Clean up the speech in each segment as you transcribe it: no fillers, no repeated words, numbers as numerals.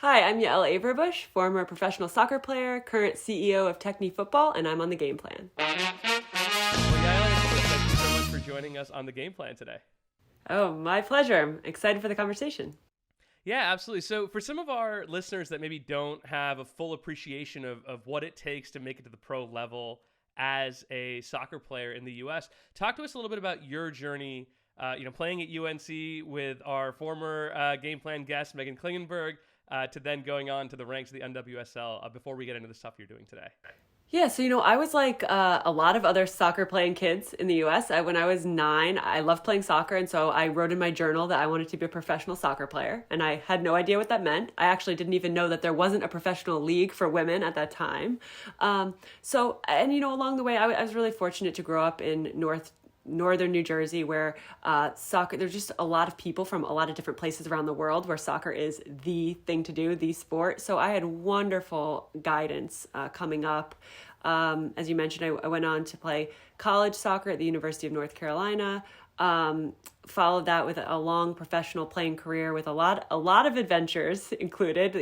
Hi, I'm Yael Averbuch, former professional soccer player, current CEO of Techne Futbol, and I'm on the game plan. Well, Yael, thank you so much for joining us on the game plan today. Oh, my pleasure. I'm excited for the conversation. Yeah, absolutely. So for some of our listeners that maybe don't have a full appreciation of what it takes to make it to the pro level as a soccer player in the U.S., talk to us a little bit about your journey, playing at UNC with our former game plan guest, Megan Klingenberg, to then going on to the ranks of the NWSL before we get into the stuff you're doing today. Yeah, so I was like a lot of other soccer playing kids in the US. When I was 9, I loved playing soccer, and so I wrote in my journal that I wanted to be a professional soccer player, and I had no idea what that meant. I actually didn't even know that there wasn't a professional league for women at that time. Along the way, I was really fortunate to grow up in northern New Jersey, where soccer, there's just a lot of people from a lot of different places around the world where soccer is the thing to do, the sport. So I had wonderful guidance coming up. As you mentioned, I went on to play college soccer at the University of North Carolina. Followed that with a long professional playing career with a lot of adventures included,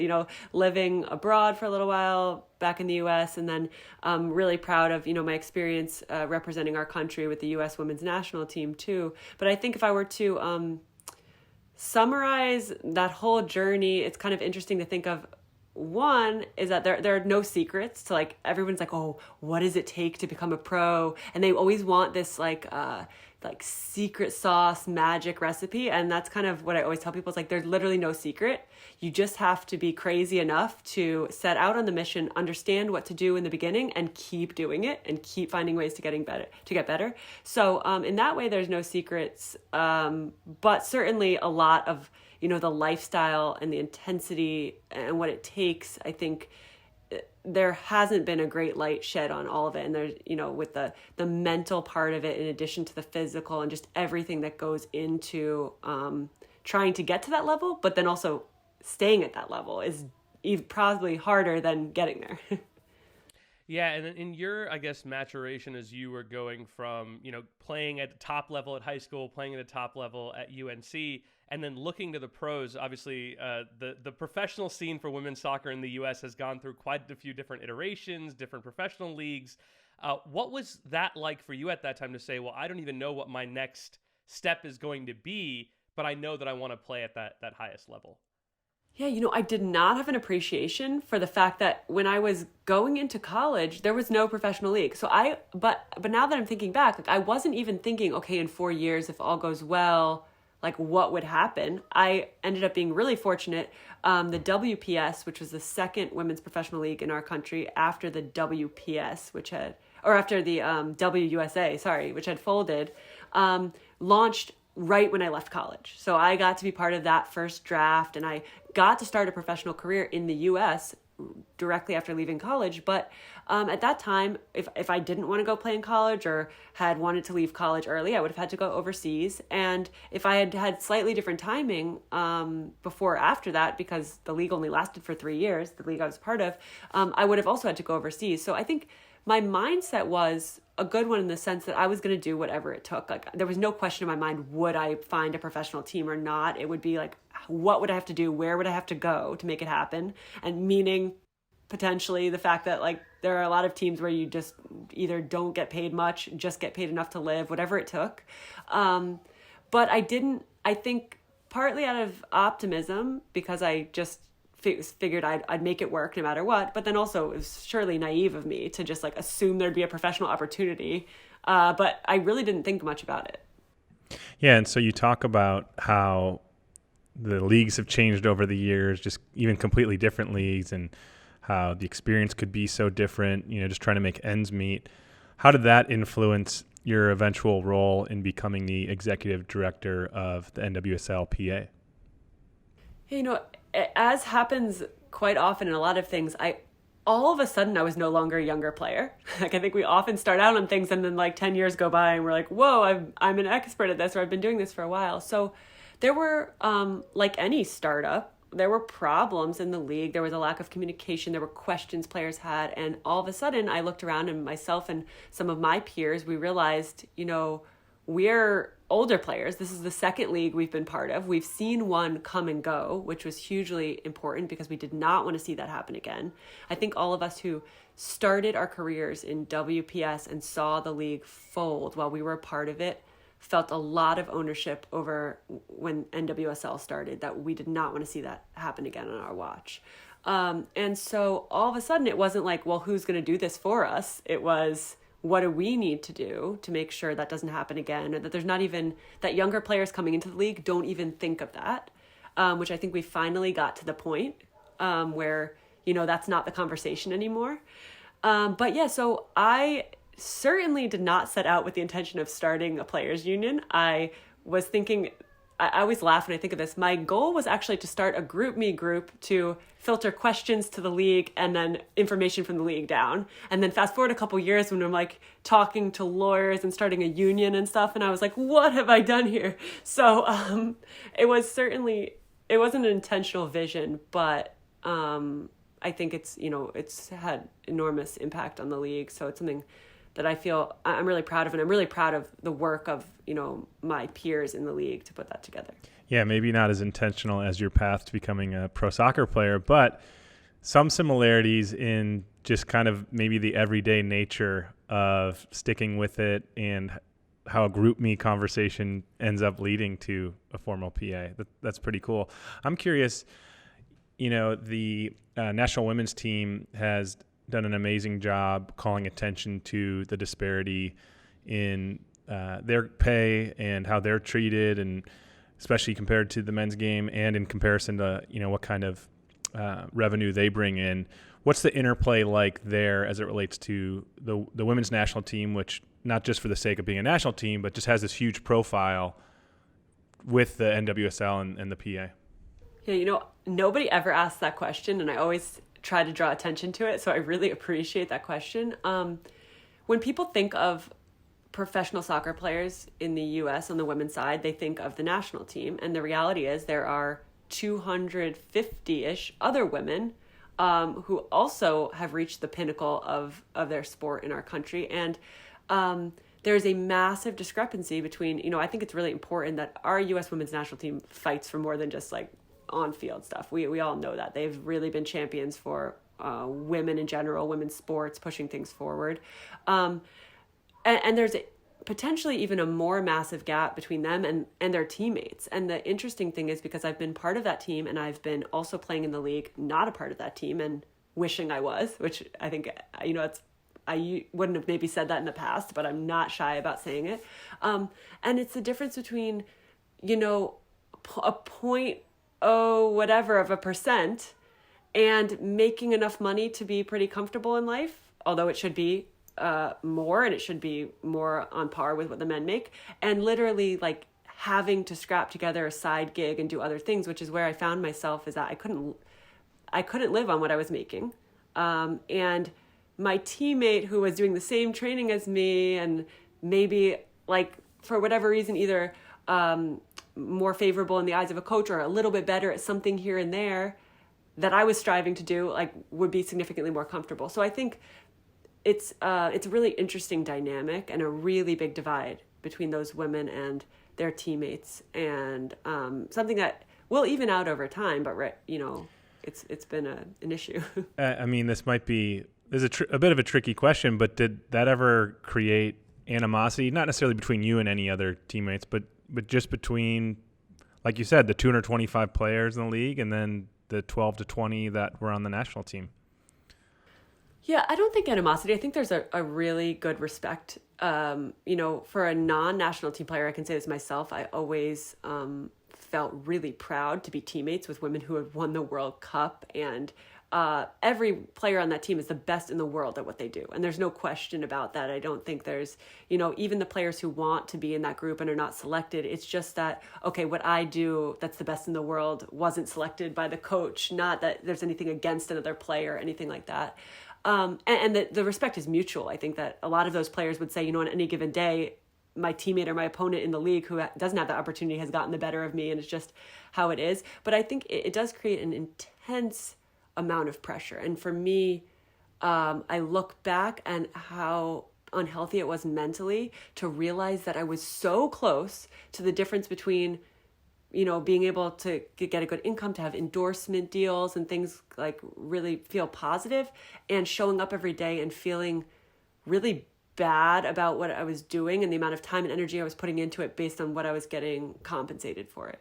living abroad for a little while back in the US, and then really proud of, my experience representing our country with the US women's national team too. But I think if I were to summarize that whole journey, it's kind of interesting to think of. One is that there are no secrets to, like, everyone's like, oh, what does it take to become a pro? And they always want this like secret sauce magic recipe. And that's kind of what I always tell people. It's like, there's literally no secret. You just have to be crazy enough to set out on the mission, understand what to do in the beginning, and keep doing it and keep finding ways to get better. So in that way, there's no secrets, but certainly a lot of the lifestyle and the intensity and what it takes. I think there hasn't been a great light shed on all of it. And there's, with the mental part of it, in addition to the physical and just everything that goes into trying to get to that level, but then also staying at that level is probably harder than getting there. Yeah, and in your, I guess, maturation as you were going from, playing at the top level at high school, playing at the top level at UNC, and then looking to the pros, obviously the professional scene for women's soccer in the U.S. has gone through quite a few different iterations, different professional leagues. What was that like for you at that time to say, well, I don't even know what my next step is going to be, but I know that I want to play at that highest level? Yeah, I did not have an appreciation for the fact that when I was going into college, there was no professional league. So but now that I'm thinking back, like, I wasn't even thinking, okay, in 4 years, if all goes well, like, what would happen? I ended up being really fortunate. The WPS, which was the second women's professional league in our country after the WPS, after the WUSA, sorry, which had folded, launched right when I left college. So I got to be part of that first draft, and I got to start a professional career in the US directly after leaving college. But at that time, if I didn't want to go play in college or had wanted to leave college early, I would have had to go overseas. And if I had had slightly different timing before or after that, because the league only lasted for 3 years, the league I was part of, I would have also had to go overseas. So I think my mindset was a good one in the sense that I was going to do whatever it took. Like, there was no question in my mind, would I find a professional team or not? It would be like, what would I have to do? Where would I have to go to make it happen? And meaning potentially the fact that, like, there are a lot of teams where you just either don't get paid much, just get paid enough to live, whatever it took. But I think partly out of optimism, because I just figured I'd make it work no matter what. But then also it was surely naive of me to just, like, assume there'd be a professional opportunity. But I really didn't think much about it. Yeah. And so you talk about how the leagues have changed over the years, just even completely different leagues, and how the experience could be so different, just trying to make ends meet. How did that influence your eventual role in becoming the executive director of the NWSL-PA? As happens quite often in a lot of things, all of a sudden I was no longer a younger player. Like, I think we often start out on things and then, like, 10 years go by and we're like, whoa, I'm an expert at this, or I've been doing this for a while. So there were, like any startup, there were problems in the league. There was a lack of communication. There were questions players had. And all of a sudden I looked around, and myself and some of my peers, we realized, we're older players, this is the second league we've been part of. We've seen one come and go, which was hugely important because we did not want to see that happen again. I think all of us who started our careers in WPS and saw the league fold while we were a part of it felt a lot of ownership over when NWSL started, that we did not want to see that happen again on our watch. And so all of a sudden it wasn't like, well, who's going to do this for us? It was, what do we need to do to make sure that doesn't happen again? Or that there's not even, that younger players coming into the league don't even think of that, which I think we finally got to the point where, that's not the conversation anymore. But yeah, so I certainly did not set out with the intention of starting a players union. I was thinking, I always laugh when I think of this. My goal was actually to start a GroupMe group to filter questions to the league and then information from the league down. And then fast forward a couple years when I'm like talking to lawyers and starting a union and stuff. And I was like, what have I done here? So it wasn't an intentional vision, but I think it's had enormous impact on the league. So it's something that I feel I'm really proud of, and I'm really proud of the work of, my peers in the league to put that together. Yeah, maybe not as intentional as your path to becoming a pro soccer player, but some similarities in just kind of maybe the everyday nature of sticking with it and how a GroupMe conversation ends up leading to a formal PA. That's pretty cool. I'm curious, the national women's team has done an amazing job calling attention to the disparity in their pay and how they're treated, and especially compared to the men's game and in comparison to, what kind of revenue they bring in. What's the interplay like there as it relates to the women's national team, which not just for the sake of being a national team, but just has this huge profile with the NWSL and the PA? Yeah, nobody ever asked that question, and I always try to draw attention to it. So I really appreciate that question. When people think of professional soccer players in the U.S. on the women's side, they think of the national team. And the reality is there are 250-ish other women who also have reached the pinnacle of their sport in our country. And there's a massive discrepancy between, I think it's really important that our U.S. women's national team fights for more than just like on-field stuff. We all know that. They've really been champions for women in general, women's sports, pushing things forward. And there's potentially even a more massive gap between them and their teammates. And the interesting thing is, because I've been part of that team and I've been also playing in the league, not a part of that team, and wishing I was, which I think, I wouldn't have maybe said that in the past, but I'm not shy about saying it. And it's the difference between, a point, whatever of a percent and making enough money to be pretty comfortable in life, although it should be more, and it should be more on par with what the men make, and literally like having to scrap together a side gig and do other things, which is where I found myself, is that I couldn't live on what I was making. And my teammate who was doing the same training as me, and maybe like for whatever reason, either more favorable in the eyes of a coach or a little bit better at something here and there that I was striving to do, like would be significantly more comfortable. So I think it's a really interesting dynamic and a really big divide between those women and their teammates, and something that will even out over time, but it's been an issue. I mean, there's a bit of a tricky question, but did that ever create animosity, not necessarily between you and any other teammates, but just between, like you said, the 225 players in the league and then the 12 to 20 that were on the national team? Yeah, I don't think animosity. I think there's a really good respect. For a non-national team player, I can say this myself, I always felt really proud to be teammates with women who had won the World Cup, and every player on that team is the best in the world at what they do. And there's no question about that. I don't think there's, even the players who want to be in that group and are not selected, it's just that, okay, what I do that's the best in the world wasn't selected by the coach, not that there's anything against another player or anything like that. And the respect is mutual. I think that a lot of those players would say, on any given day, my teammate or my opponent in the league who doesn't have that opportunity has gotten the better of me, and it's just how it is. But I think it does create an intense amount of pressure. And for me, I look back and how unhealthy it was mentally to realize that I was so close to the difference between, being able to get a good income, to have endorsement deals and things like really feel positive, and showing up every day and feeling really bad about what I was doing and the amount of time and energy I was putting into it based on what I was getting compensated for it.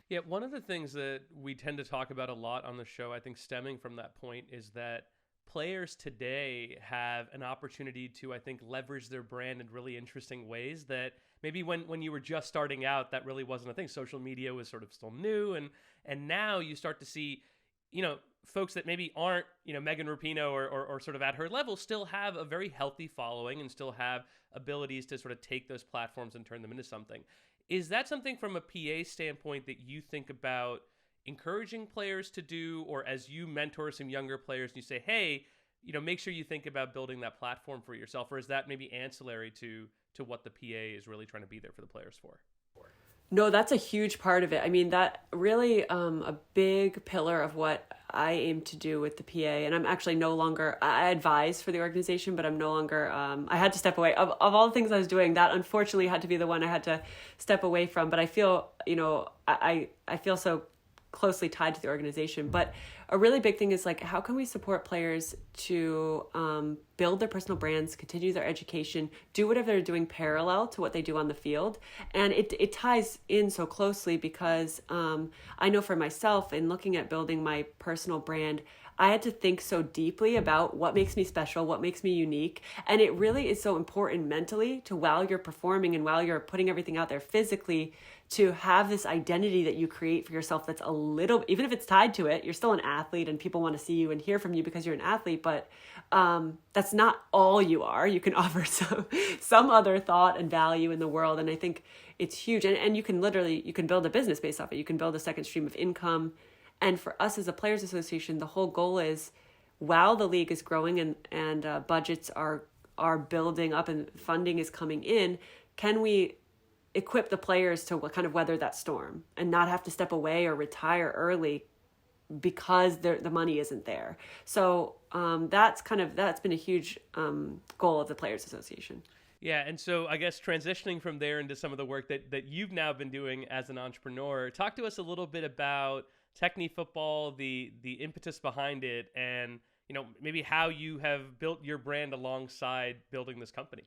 Yeah, one of the things that we tend to talk about a lot on the show, I think stemming from that point, is that players today have an opportunity to, I think, leverage their brand in really interesting ways that maybe when you were just starting out, that really wasn't a thing. Social media was sort of still new. And now you start to see, folks that maybe aren't, Megan Rapinoe or sort of at her level still have a very healthy following and still have abilities to sort of take those platforms and turn them into something. Is that something from a PA standpoint that you think about encouraging players to do, or as you mentor some younger players and you say, hey, make sure you think about building that platform for yourself, or is that maybe ancillary to what the PA is really trying to be there for the players for? No, that's a huge part of it. I mean, that really a big pillar of what I aim to do with the PA. And I'm actually no longer, I advise for the organization, but I'm no longer, I had to step away. Of all the things I was doing, that unfortunately had to be the one I had to step away from. But I feel, I feel so closely tied to the organization. But a really big thing is like, how can we support players to build their personal brands, continue their education, do whatever they're doing parallel to what they do on the field? And it ties in so closely because I know for myself, in looking at building my personal brand, I had to think so deeply about what makes me special, what makes me unique. And it really is so important mentally to, while you're performing and while you're putting everything out there physically, to have this identity that you create for yourself that's a little, even if it's tied to it, you're still an athlete and people want to see you and hear from you because you're an athlete, but that's not all you are. You can offer some other thought and value in the world. And I think it's huge. And you can build a business based off it. You can build a second stream of income. And for us as a players association, the whole goal is, while the league is growing and budgets are building up and funding is coming in, can we equip the players to kind of weather that storm and not have to step away or retire early because the money isn't there? So that's been a huge goal of the Players Association. Yeah, and so I guess transitioning from there into some of the work that you've now been doing as an entrepreneur, talk to us a little bit about Techne Futbol, the impetus behind it, and maybe how you have built your brand alongside building this company.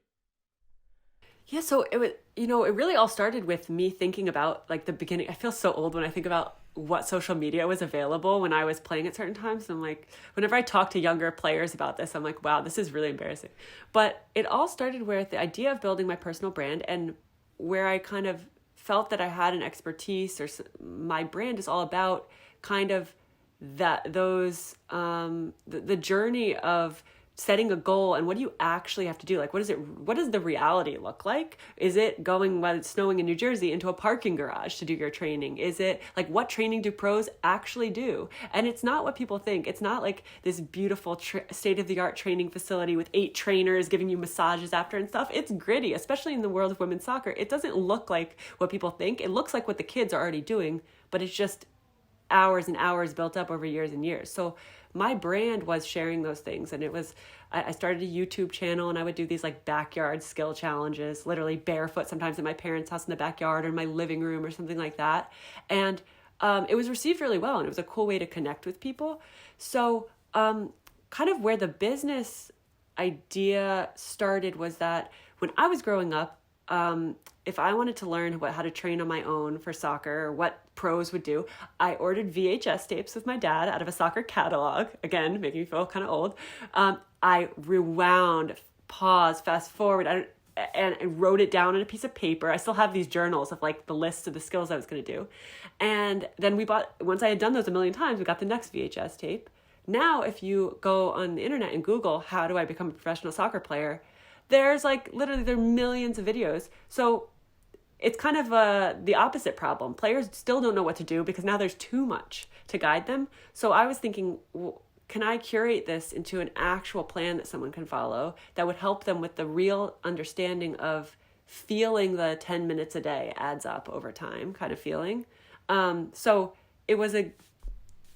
Yeah, so it really all started with me thinking about like the beginning. I feel so old when I think about what social media was available when I was playing at certain times. I'm like, whenever I talk to younger players about this, I'm like, wow, this is really embarrassing. But it all started with the idea of building my personal brand, and where I kind of felt that I had an expertise, or my brand is all about kind of the journey of setting a goal and what do you actually have to do? Like, what does the reality look like? Is it going when it's snowing in New Jersey into a parking garage to do your training? Is it like, what training do pros actually do? And it's not what people think. It's not like this beautiful state-of-the-art training facility with 8 trainers giving you massages after and stuff. It's gritty, especially in the world of women's soccer. It doesn't look like what people think. It looks like what the kids are already doing, but it's just hours and hours built up over years and years. So my brand was sharing those things. And I started a YouTube channel, and I would do these like backyard skill challenges, literally barefoot, sometimes in my parents' house in the backyard or in my living room or something like that. And it was received really well, and it was a cool way to connect with people. So kind of where the business idea started was that when I was growing up, if I wanted to learn how to train on my own for soccer, or what pros would do, I ordered VHS tapes with my dad out of a soccer catalog. Again, making me feel kind of old. I rewound, paused, fast forward, and wrote it down on a piece of paper. I still have these journals of like the list of the skills I was going to do. And then once I had done those a million times, we got the next VHS tape. Now, if you go on the internet and Google, how do I become a professional soccer player? There's like, literally, there are millions of videos. So it's kind of the opposite problem. Players still don't know what to do because now there's too much to guide them. So I was thinking, can I curate this into an actual plan that someone can follow that would help them with the real understanding of feeling the 10 minutes a day adds up over time kind of feeling? So it was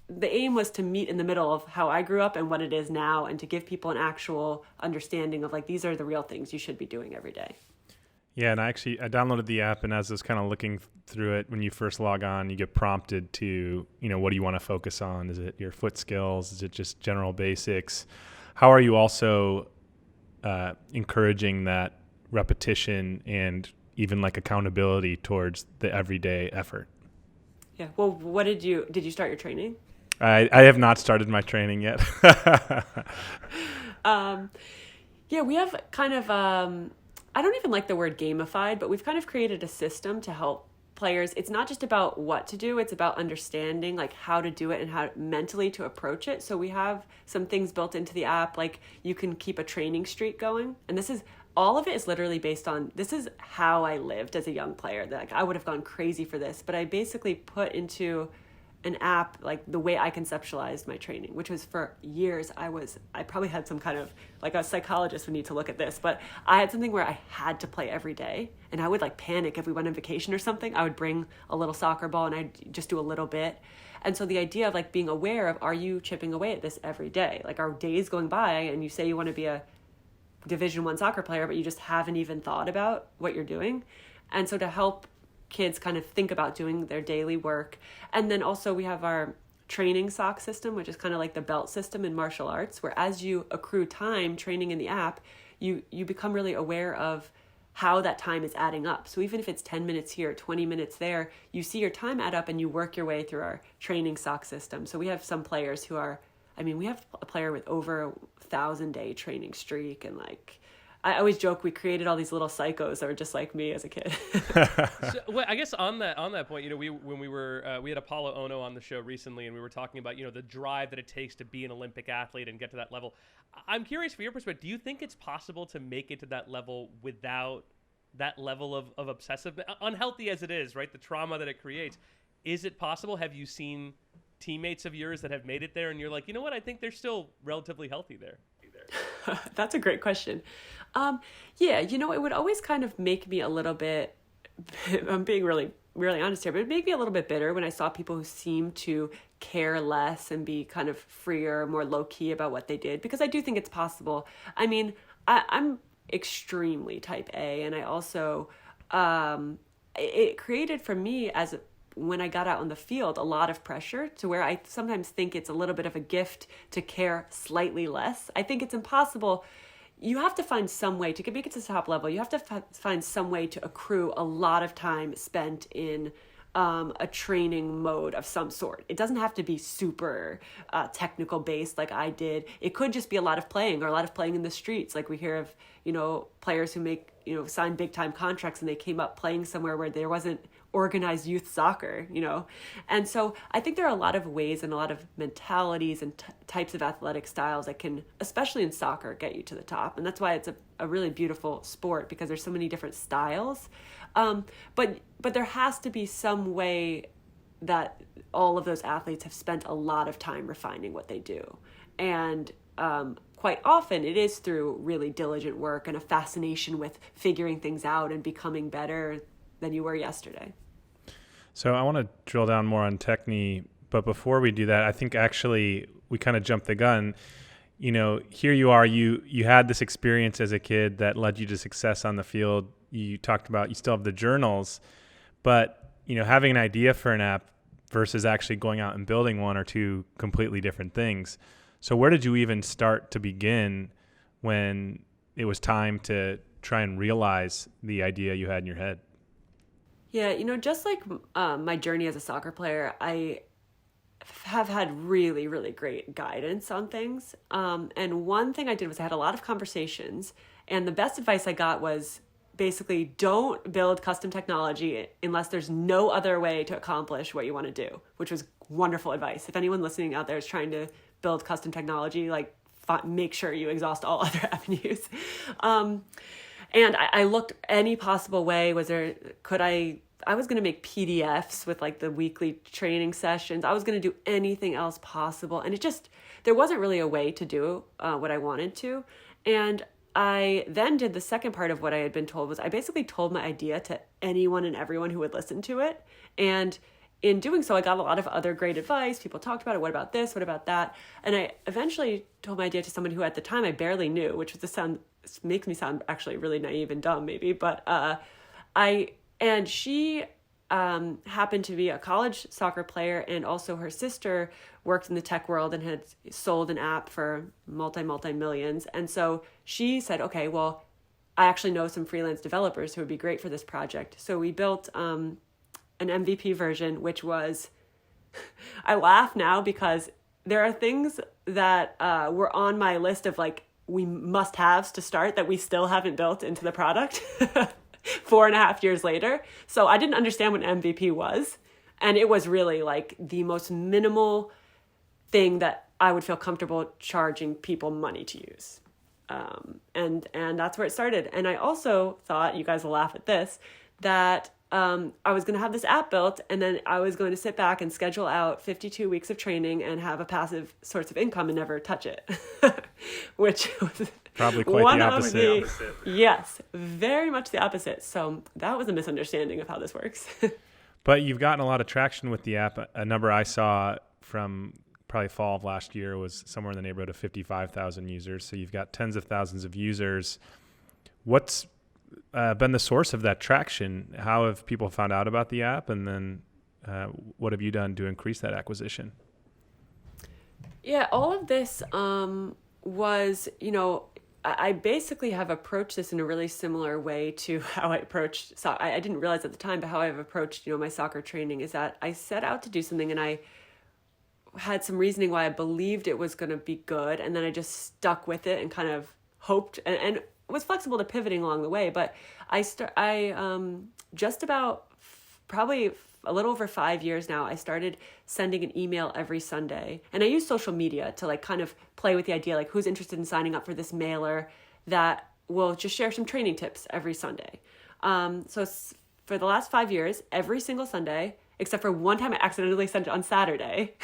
the aim was to meet in the middle of how I grew up and what it is now, and to give people an actual understanding of like, these are the real things you should be doing every day. Yeah, and I downloaded the app, and as I was kind of looking through it, when you first log on, you get prompted to, what do you want to focus on? Is it your foot skills? Is it just general basics? How are you also encouraging that repetition and even like accountability towards the everyday effort? Yeah. Well, did you start your training? I have not started my training yet. Yeah, we have kind of, I don't even like the word gamified, but we've kind of created a system to help players. It's not just about what to do, it's about understanding like how to do it and how mentally to approach it. So we have some things built into the app, like you can keep a training streak going. And all of it is literally based on, this is how I lived as a young player. Like I would have gone crazy for this, but I basically put into an app like the way I conceptualized my training, which was for years I probably had some kind of, like a psychologist would need to look at this, but I had something where I had to play every day, and I would like panic if we went on vacation or something. I would bring a little soccer ball and I'd just do a little bit. And so the idea of like being aware of, are you chipping away at this every day? Like, are days going by and you say you want to be a Division I soccer player, but you just haven't even thought about what you're doing. And so to help kids kind of think about doing their daily work. And then also we have our training sock system, which is kind of like the belt system in martial arts, where as you accrue time training in the app, you become really aware of how that time is adding up. So even if it's 10 minutes here, 20 minutes there, you see your time add up and you work your way through our training sock system. So we have some players who are, we have a player with over a 1,000-day training streak, and like, I always joke we created all these little psychos that were just like me as a kid. So, well, I guess on that point, we had Apollo Ono on the show recently, and we were talking about the drive that it takes to be an Olympic athlete and get to that level. I'm curious, from your perspective, do you think it's possible to make it to that level without that level of obsessive, unhealthy as it is, right? The trauma that it creates. Is it possible? Have you seen teammates of yours that have made it there, and you're like, I think they're still relatively healthy there? That's a great question. Yeah, it would always kind of make me a little bit, I'm being really, really honest here, but it made me a little bit bitter when I saw people who seem to care less and be kind of freer, more low-key about what they did, because I do think it's possible. I'm extremely type A, and I also, it created for me when I got out on the field, a lot of pressure to where I sometimes think it's a little bit of a gift to care slightly less. I think it's impossible. You have to find some way to make it to the top level. You have to find some way to accrue a lot of time spent in a training mode of some sort. It doesn't have to be super technical based like I did. It could just be a lot of playing, or a lot of playing in the streets. Like we hear of, players who sign big time contracts and they came up playing somewhere where there wasn't organized youth soccer, And so I think there are a lot of ways and a lot of mentalities and types of athletic styles that can, especially in soccer, get you to the top. And that's why it's a really beautiful sport, because there's so many different styles. But there has to be some way that all of those athletes have spent a lot of time refining what they do. And quite often it is through really diligent work and a fascination with figuring things out and becoming better than you were yesterday. So I want to drill down more on Techne, but before we do that, I think actually we kind of jumped the gun. Here you are, you had this experience as a kid that led you to success on the field. You talked about you still have the journals, but having an idea for an app versus actually going out and building one are two completely different things. So where did you even start to begin when it was time to try and realize the idea you had in your head? Yeah, just like my journey as a soccer player, I have had really, really great guidance on things. And one thing I did was I had a lot of conversations, and the best advice I got was basically don't build custom technology unless there's no other way to accomplish what you want to do, which was wonderful advice. If anyone listening out there is trying to build custom technology, make sure you exhaust all other avenues. And I looked any possible way. I was going to make PDFs with like the weekly training sessions. I was going to do anything else possible. And there wasn't really a way to do what I wanted to. And I then did the second part of what I had been told was I basically told my idea to anyone and everyone who would listen to it. And in doing so, I got a lot of other great advice. People talked about it. What about this? What about that? And I eventually told my idea to someone who at the time I barely knew, which makes me sound actually really naive and dumb maybe. But she happened to be a college soccer player, and also her sister worked in the tech world and had sold an app for multi-millions. And so she said, okay, well, I actually know some freelance developers who would be great for this project. So we built an MVP version, which was, I laugh now because there are things that were on my list of like, we must haves to start that we still haven't built into the product 4.5 years later. So I didn't understand what MVP was. And it was really like the most minimal thing that I would feel comfortable charging people money to use. And that's where it started. And I also thought, you guys will laugh at this, that I was going to have this app built, and then I was going to sit back and schedule out 52 weeks of training and have a passive source of income and never touch it, which was probably quite the opposite. Yes, very much the opposite. So that was a misunderstanding of how this works. But you've gotten a lot of traction with the app. A number I saw from probably fall of last year was somewhere in the neighborhood of 55,000 users. So you've got tens of thousands of users. What's been the source of that traction? How have people found out about the app? And then what have you done to increase that acquisition? Yeah, all of this was, I basically have approached this in a really similar way to how I approached, I didn't realize at the time, but how I've approached, my soccer training is that I set out to do something and I had some reasoning why I believed it was going to be good. And then I just stuck with it and kind of hoped and was flexible to pivoting along the way. But I just about probably a little over 5 years now, I started sending an email every Sunday. And I use social media to like kind of play with the idea, like who's interested in signing up for this mailer that will just share some training tips every Sunday. So for the last 5 years, every single Sunday, except for one time I accidentally sent it on Saturday.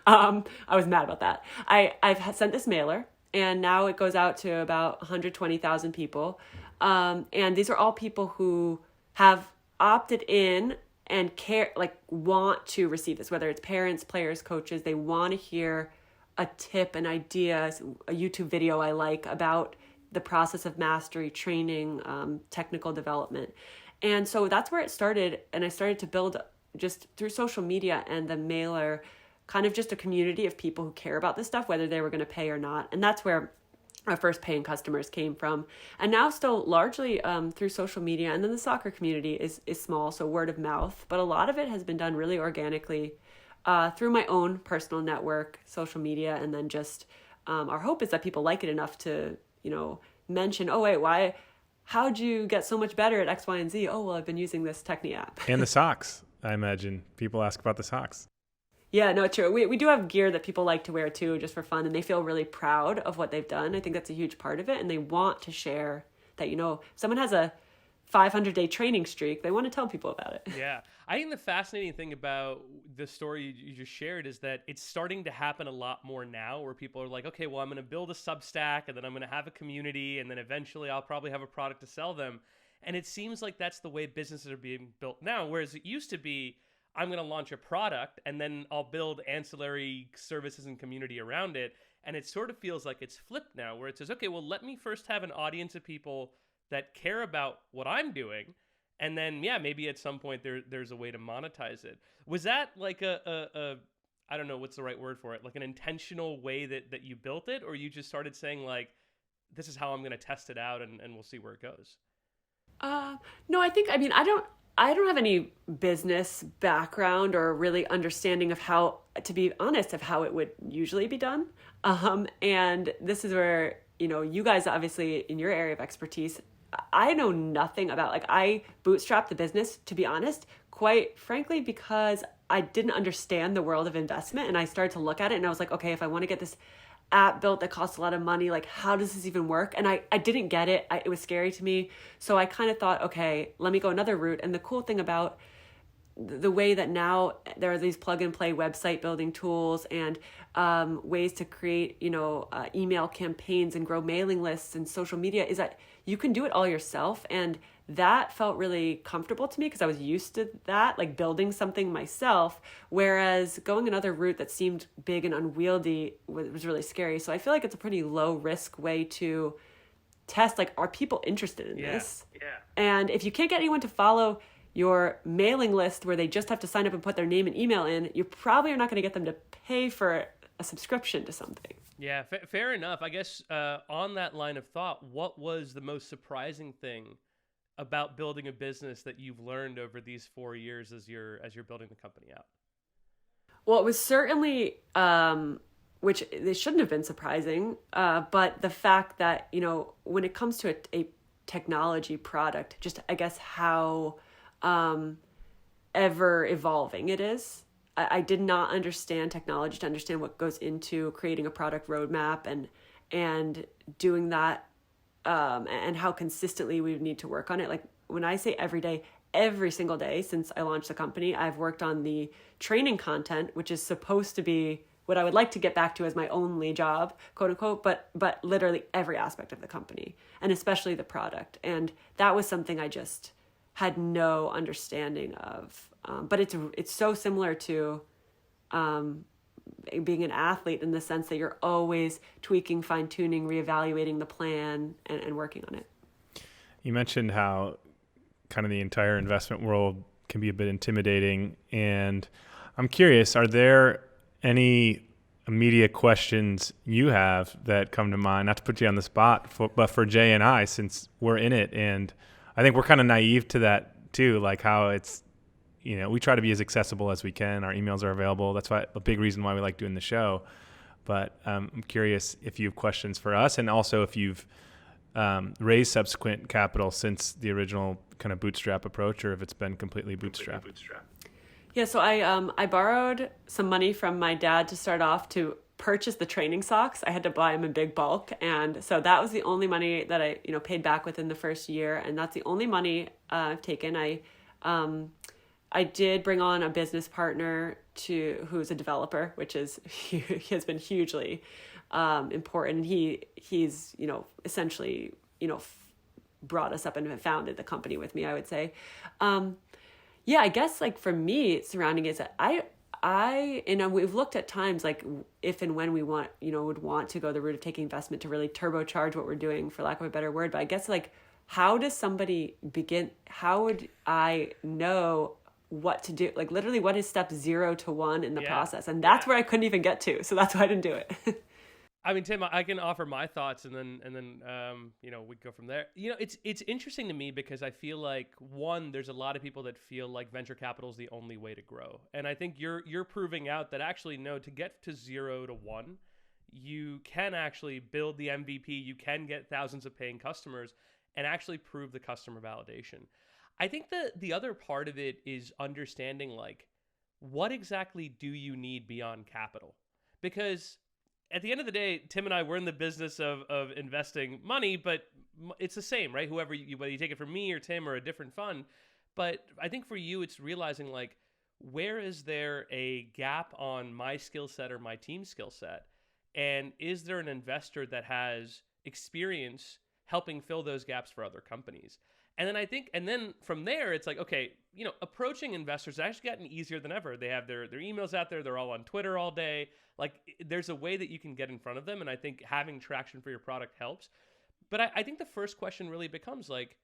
I was mad about that. I've sent this mailer, and now it goes out to about 120,000 people. And these are all people who have opted in and care, like want to receive this, whether it's parents, players, coaches. They want to hear a tip, an idea, a YouTube video I like about the process of mastery, training, technical development. And so that's where it started. And I started to build just through social media and the mailer, kind of just a community of people who care about this stuff, whether they were going to pay or not. And that's where our first paying customers came from. And now still largely through social media. And then the soccer community is small, so word of mouth. But a lot of it has been done really organically through my own personal network, social media. And then just our hope is that people like it enough to, mention, oh, wait, how'd you get so much better at X, Y, and Z? Oh, well, I've been using this Techne app. And the socks. I imagine people ask about the socks. Yeah, no, true. We do have gear that people like to wear too, just for fun, and they feel really proud of what they've done. I think that's a huge part of it, and they want to share that, if someone has a 500-day training streak, they want to tell people about it. Yeah. I think the fascinating thing about the story you just shared is that it's starting to happen a lot more now, where people are like, okay, well, I'm going to build a Substack, and then I'm going to have a community, and then eventually I'll probably have a product to sell them. And it seems like that's the way businesses are being built now, whereas it used to be, I'm going to launch a product and then I'll build ancillary services and community around it. And it sort of feels like it's flipped now, where it says, okay, well, let me first have an audience of people that care about what I'm doing. And then, yeah, maybe at some point there's a way to monetize it. Was that like a I don't know what's the right word for it, like an intentional way that you built it? Or you just started saying like, this is how I'm going to test it out and we'll see where it goes? No, I don't have any business background or really understanding of how, to be honest, of how it would usually be done. And this is where, you guys obviously in your area of expertise, I know nothing about, like, I bootstrapped the business, to be honest, quite frankly, because I didn't understand the world of investment. And I started to look at it and I was like, okay, if I want to get this app built that costs a lot of money, like, how does this even work? And I didn't get it. It was scary to me. So I kind of thought, okay, let me go another route. And the cool thing about the way that now there are these plug and play website building tools and ways to create, email campaigns and grow mailing lists and social media, is that you can do it all yourself. And that felt really comfortable to me because I was used to that, like building something myself, whereas going another route that seemed big and unwieldy was really scary. So I feel like it's a pretty low risk way to test, like, are people interested in this? Yeah. And if you can't get anyone to follow your mailing list where they just have to sign up and put their name and email in, you probably are not going to get them to pay for a subscription to something. Yeah, fair enough. I guess on that line of thought, what was the most surprising thing about building a business that you've learned over these 4 years as you're building the company out? Well, it was certainly, which it shouldn't have been surprising, but the fact that, when it comes to a technology product, just I guess how ever evolving it is. I did not understand technology to understand what goes into creating a product roadmap and doing that, and how consistently we would need to work on it. Like when I say every day, every single day since I launched the company, I've worked on the training content, which is supposed to be what I would like to get back to as my only job, quote unquote, but literally every aspect of the company and especially the product. And that was something I just had no understanding of. But it's so similar to being an athlete in the sense that you're always tweaking, fine-tuning, reevaluating the plan and working on it. You mentioned how kind of the entire investment world can be a bit intimidating. And I'm curious, are there any immediate questions you have that come to mind? Not to put you on the spot, but for Jay and I, since we're in it. And I think we're kind of naive to that too, like how it's, we try to be as accessible as we can. Our emails are available. That's why a big reason why we like doing the show. But I'm curious if you have questions for us, and also if you've raised subsequent capital since the original kind of bootstrap approach, or if it's been completely bootstrapped. Yeah, so I borrowed some money from my dad to start off to purchase the training socks. I had to buy them in big bulk, and so that was the only money that I paid back within the first year, and that's the only money I've taken. I did bring on a business partner who's a developer, which is he has been hugely important. He's essentially brought us up and founded the company with me, I would say. Yeah, I guess like for me, surrounding it, we've looked at times like if and when we would want to go the route of taking investment to really turbocharge what we're doing, for lack of a better word. But I guess like, how does somebody begin? How would I know what to do? Like literally, what is step 0 to 1 in the process? And that's where I couldn't even get to. So that's why I didn't do it. I mean, Tim, I can offer my thoughts, and then we go from there. It's interesting to me because I feel like, one, there's a lot of people that feel like venture capital is the only way to grow, and I think you're proving out that actually no, to get to 0 to 1, you can actually build the MVP, you can get thousands of paying customers, and actually prove the customer validation. I think the other part of it is understanding like what exactly do you need beyond capital, because at the end of the day, Tim and I, we're in the business of investing money, but it's the same, right? Whether you take it from me or Tim or a different fund. But I think for you, it's realizing like, where is there a gap on my skill set or my team's skill set? And is there an investor that has experience helping fill those gaps for other companies? And then from there, it's like, okay, approaching investors has actually gotten easier than ever. They have their emails out there. They're all on Twitter all day. Like there's a way that you can get in front of them. And I think having traction for your product helps. But I think the first question really becomes like,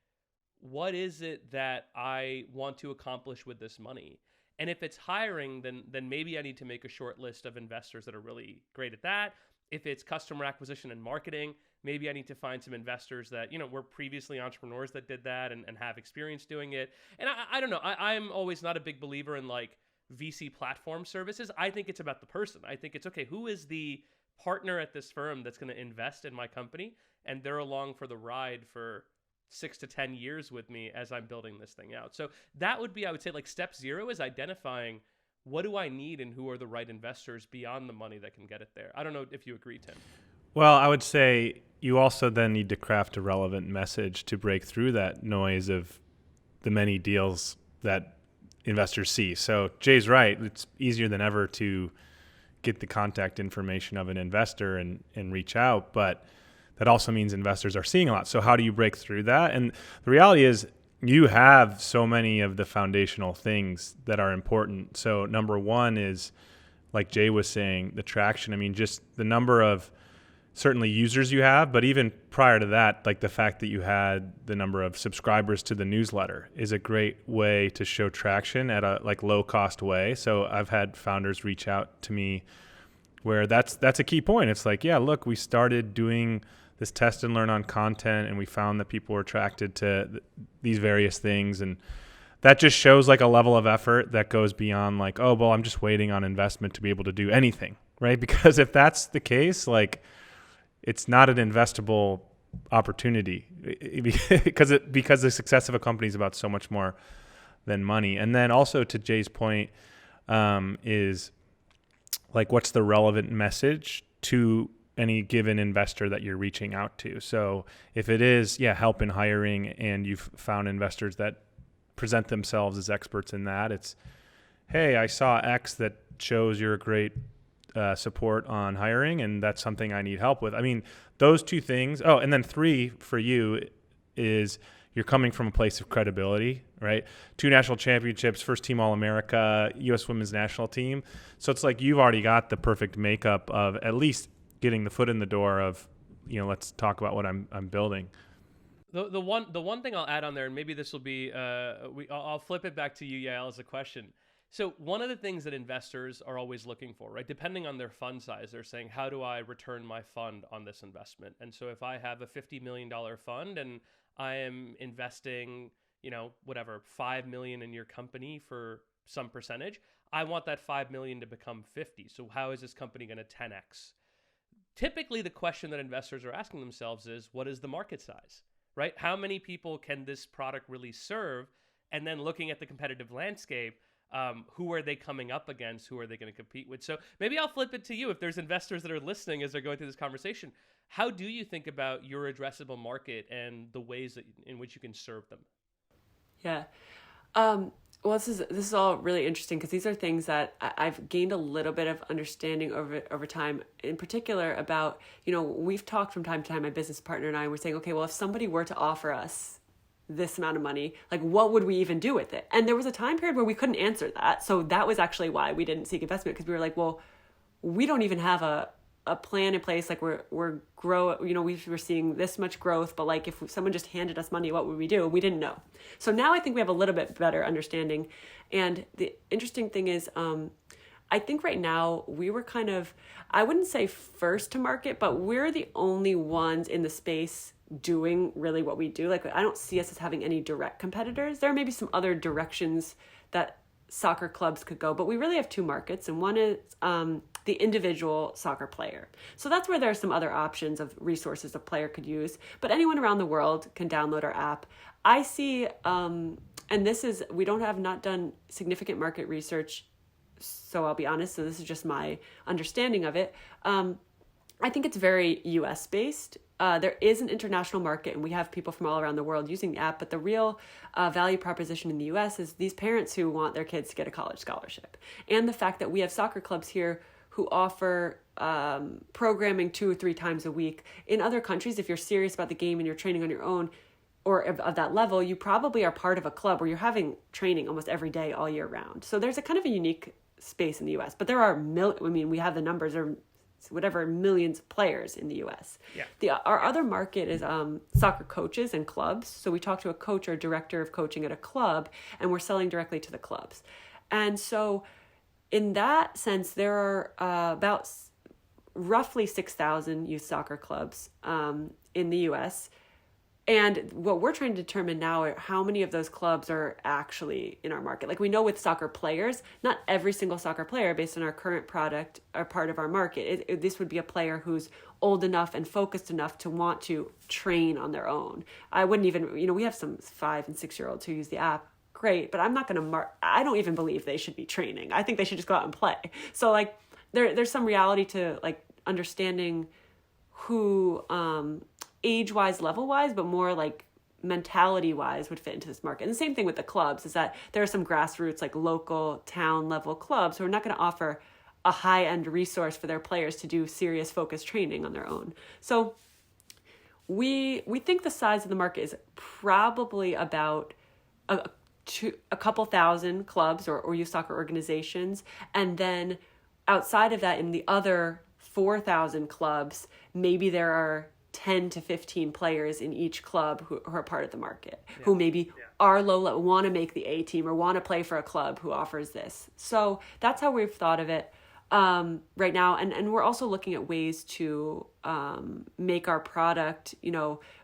what is it that I want to accomplish with this money? And if it's hiring, then maybe I need to make a short list of investors that are really great at that. If it's customer acquisition and marketing, maybe I need to find some investors that, were previously entrepreneurs that did that and have experience doing it. And I don't know. I'm always not a big believer in like VC platform services. I think it's about the person. I think it's, okay, who is the partner at this firm that's going to invest in my company? And they're along for the ride for 6 to 10 years with me as I'm building this thing out. So that would be, I would say, like step 0 is identifying what do I need and who are the right investors beyond the money that can get it there. I don't know if you agree, Tim. Well, I would say you also then need to craft a relevant message to break through that noise of the many deals that investors see. So Jay's right. It's easier than ever to get the contact information of an investor and reach out, but that also means investors are seeing a lot. So how do you break through that? And the reality is you have so many of the foundational things that are important. So number one is, like Jay was saying, the traction. I mean, just the number of certainly users you have, but even prior to that, like the fact that you had the number of subscribers to the newsletter is a great way to show traction at a like low cost way. So I've had founders reach out to me where that's a key point. It's like, yeah, look, we started doing this test and learn on content, and we found that people were attracted to these various things. And that just shows like a level of effort that goes beyond like, oh, well, I'm just waiting on investment to be able to do anything, right? Because if that's the case, like, it's not an investable opportunity because the success of a company is about so much more than money. And then also to Jay's point, is like, what's the relevant message to any given investor that you're reaching out to? So if it is, help in hiring, and you've found investors that present themselves as experts in that, it's, hey, I saw X that shows you're a great support on hiring, and that's something I need help with. I mean, those two things. Oh, and then 3 for you is you're coming from a place of credibility, right? 2 national championships, first team All-America, U.S. women's national team. So it's like you've already got the perfect makeup of at least getting the foot in the door of, let's talk about what I'm building. The one thing I'll add on there, and maybe this will be I'll flip it back to you, Yael, as a question. So one of the things that investors are always looking for, right, depending on their fund size, they're saying, how do I return my fund on this investment? And so if I have a $50 million fund and I am investing, whatever, $5 million in your company for some percentage, I want that $5 million to become 50. So how is this company going to 10x? Typically, the question that investors are asking themselves is, what is the market size, right? How many people can this product really serve? And then looking at the competitive landscape, who are they coming up against? Who are they going to compete with? So maybe I'll flip it to you. If there's investors that are listening as they're going through this conversation, how do you think about your addressable market and the ways in which you can serve them? Yeah. Well, this is all really interesting because these are things that I've gained a little bit of understanding over time, in particular about, we've talked from time to time, my business partner and I were saying, okay, well, if somebody were to offer us this amount of money, like what would we even do with it? And there was a time period where we couldn't answer that. So that was actually why we didn't seek investment, because we were like, well, we don't even have a plan in place. Like we're we were seeing this much growth, but like if someone just handed us money, what would we do? We didn't know. So now I think we have a little bit better understanding. And the interesting thing is, I think right now we were kind of, I wouldn't say first to market, but we're the only ones in the space doing really what we do. Like, I don't see us as having any direct competitors. There may be some other directions that soccer clubs could go, but we really have 2 markets, and one is the individual soccer player. So that's where there are some other options of resources a player could use, but anyone around the world can download our app. I see, and this is, we have not done significant market research, so I'll be honest, so this is just my understanding of it. I think it's very US based. There is an international market, and we have people from all around the world using the app, but the real value proposition in the US is these parents who want their kids to get a college scholarship. And the fact that we have soccer clubs here who offer programming 2 or 3 times a week. In other countries, if you're serious about the game and you're training on your own, or of that level, you probably are part of a club where you're having training almost every day all year round. So there's a kind of a unique space in the US, but there are, we have the numbers, or whatever, millions of players in the US. Yeah. Our other market is soccer coaches and clubs. So we talk to a coach or director of coaching at a club, and we're selling directly to the clubs. And so in that sense, there are about roughly 6,000 youth soccer clubs in the US. And what we're trying to determine now are how many of those clubs are actually in our market. Like, we know with soccer players, not every single soccer player based on our current product are part of our market. This would be a player who's old enough and focused enough to want to train on their own. I wouldn't even, we have some 5 and 6-year-olds who use the app. Great, but I'm not going to I don't even believe they should be training. I think they should just go out and play. So like there's some reality to like understanding who age-wise, level-wise, but more like mentality wise would fit into this market. And the same thing with the clubs is that there are some grassroots, like local town level clubs who are not going to offer a high end resource for their players to do serious focused training on their own. So we think the size of the market is probably about a couple thousand clubs or youth soccer organizations. And then outside of that, in the other 4,000 clubs, maybe there are 10 to 15 players in each club who are part of the market, who maybe are low level, want to make the A team or want to play for a club who offers this. So that's how we've thought of it right now. And we're also looking at ways to make our product,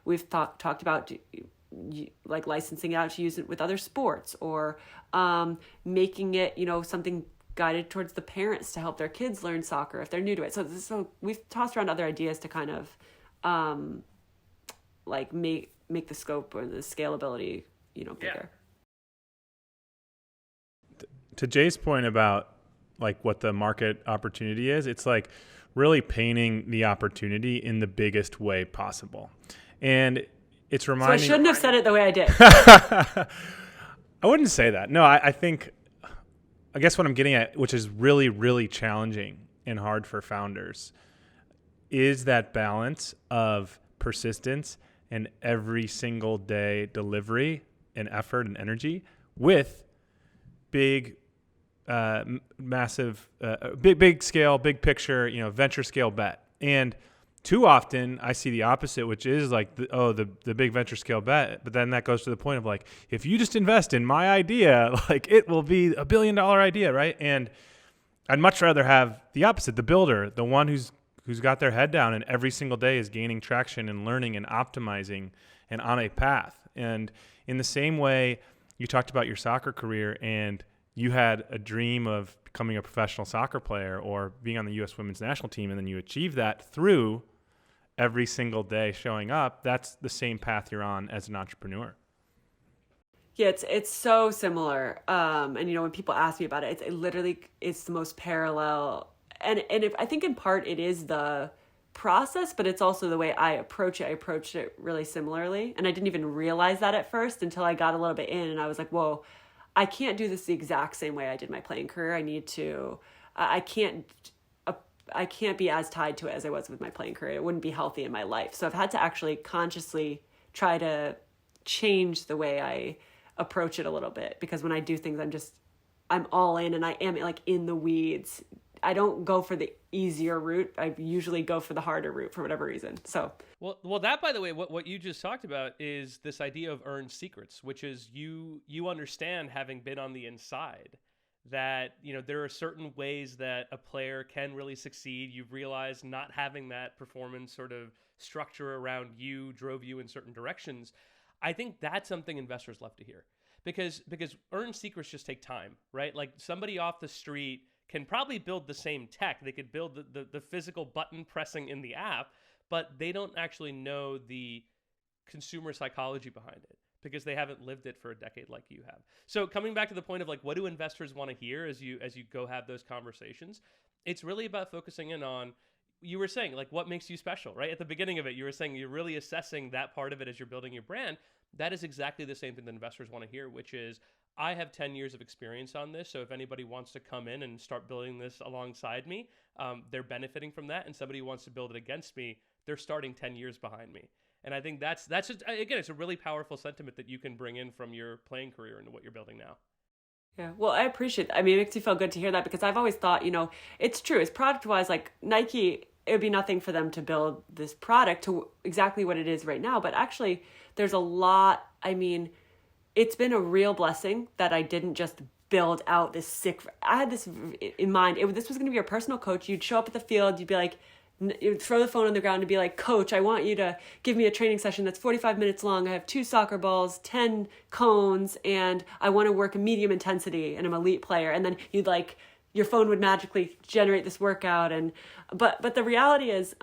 we've talked about like licensing it out to use it with other sports, or making it, something guided towards the parents to help their kids learn soccer if they're new to it. So we've tossed around other ideas to kind of like make the scope or the scalability, bigger. To Jay's point about like what the market opportunity is, it's like really painting the opportunity in the biggest way possible. And it's reminding... So I shouldn't have said it the way I did. I wouldn't say that. No, I guess what I'm getting at, which is really, really challenging and hard for founders, is that balance of persistence and every single day delivery and effort and energy with big, massive, big scale, big picture, venture scale bet. And too often I see the opposite, which is like, the big venture scale bet. But then that goes to the point of like, if you just invest in my idea, like it will be $1 billion idea, right? And I'd much rather have the opposite, the builder, the one who's got their head down and every single day is gaining traction and learning and optimizing and on a path. And in the same way, you talked about your soccer career and you had a dream of becoming a professional soccer player or being on the U.S. women's national team, and then you achieve that through every single day showing up. That's the same path you're on as an entrepreneur. Yeah, it's so similar. And when people ask me about it, it literally it's the most parallel. And I think in part it is the process, but it's also the way I approach it. I approached it really similarly. And I didn't even realize that at first until I got a little bit in and I was like, whoa, I can't do this the exact same way I did my playing career. I need to, I can't be as tied to it as I was with my playing career. It wouldn't be healthy in my life. So I've had to actually consciously try to change the way I approach it a little bit, because when I do things, I'm all in and I am like in the weeds. I don't go for the easier route. I usually go for the harder route for whatever reason. So, well, that, by the way, what you just talked about is this idea of earned secrets, which is you understand, having been on the inside, that, there are certain ways that a player can really succeed. You've realized not having that performance sort of structure around you drove you in certain directions. I think that's something investors love to hear, because earned secrets just take time, right? Like somebody off the street can probably build the same tech. They could build the physical button pressing in the app, but they don't actually know the consumer psychology behind it because they haven't lived it for a decade like you have. So coming back to the point of like, what do investors want to hear as you go have those conversations? It's really about focusing in on, you were saying, like, what makes you special, right? At the beginning of it, you were saying you're really assessing that part of it as you're building your brand. That is exactly the same thing that investors want to hear, which is, I have 10 years of experience on this, so if anybody wants to come in and start building this alongside me, they're benefiting from that, and somebody who wants to build it against me, they're starting 10 years behind me. And I think that's just, again, it's a really powerful sentiment that you can bring in from your playing career into what you're building now. Yeah, well, I appreciate that. I mean, it makes me feel good to hear that, because I've always thought, it's true. It's product-wise, like Nike, it would be nothing for them to build this product to exactly what it is right now. But actually, there's a lot, it's been a real blessing that I didn't just build out this sick... I had this in mind. This was going to be your personal coach. You'd show up at the field. You'd be like... You'd throw the phone on the ground and be like, Coach, I want you to give me a training session that's 45 minutes long. I have 2 soccer balls, 10 cones, and I want to work a medium intensity, and I'm an elite player. And then you'd like... Your phone would magically generate this workout. But the reality is,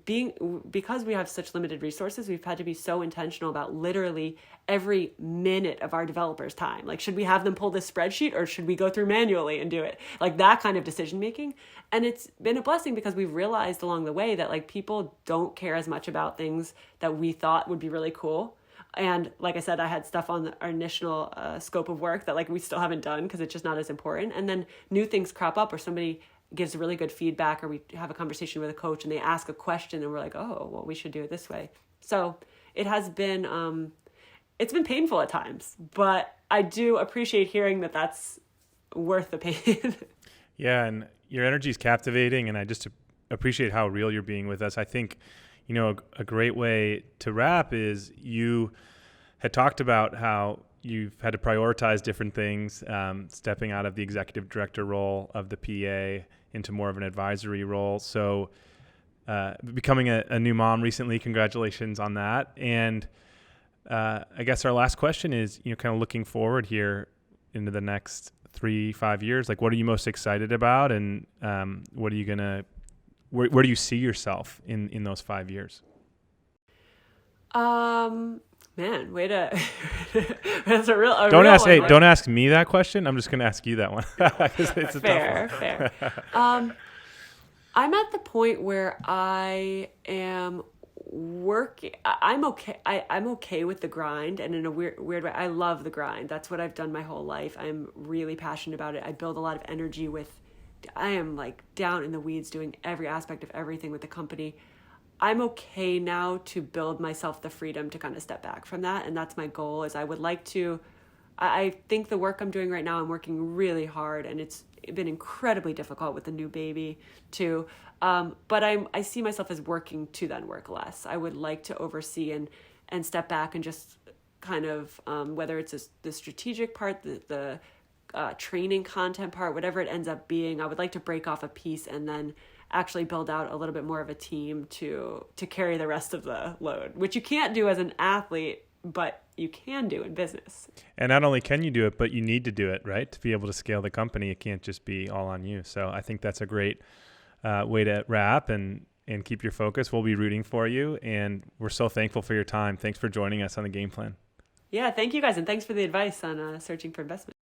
because we have such limited resources, we've had to be so intentional about literally every minute of our developers' time. Like, should we have them pull this spreadsheet or should we go through manually and do it? Like that kind of decision making. And it's been a blessing because we've realized along the way that like people don't care as much about things that we thought would be really cool. And like I said, I had stuff on our initial scope of work that like we still haven't done because it's just not as important. And then new things crop up or somebody gives really good feedback or we have a conversation with a coach and they ask a question and we're like, oh, well, we should do it this way. So it has been, it's been painful at times, but I do appreciate hearing that that's worth the pain. Yeah. And your energy is captivating. And I just appreciate how real you're being with us. I think, you know, a great way to wrap is you had talked about how you've had to prioritize different things, stepping out of the executive director role of the PA into more of an advisory role. So becoming a new mom recently, congratulations on that. And I guess our last question is, you know, kind of looking forward here into the next 3-5 years, like what are you most excited about? And what are you going to, where do you see yourself in those 5 years? Man, way to that's a real don't real ask one. hey, don't ask me that question. I'm just going to ask you that one. It's a fair, tough one. fair. I'm at the point where I am working. I'm okay. I'm okay with the grind, and in a weird way, I love the grind. That's what I've done my whole life. I'm really passionate about it. I build a lot of energy with. I am like down in the weeds doing every aspect of everything with the company. I'm okay now to build myself the freedom to kind of step back from that. And that's my goal is I would like to, I think the work I'm doing right now, I'm working really hard and it's been incredibly difficult with the new baby too. But I see myself as working to then work less. I would like to oversee and step back and just kind of, whether it's the strategic part, the training content part, whatever it ends up being, I would like to break off a piece and then actually build out a little bit more of a team to carry the rest of the load, which you can't do as an athlete, but you can do in business. And not only can you do it, but you need to do it, right? To be able to scale the company, it can't just be all on you. So I think that's a great way to wrap and keep your focus. We'll be rooting for you. And we're so thankful for your time. Thanks for joining us on the Game Plan. Yeah, thank you guys. And thanks for the advice on searching for investment.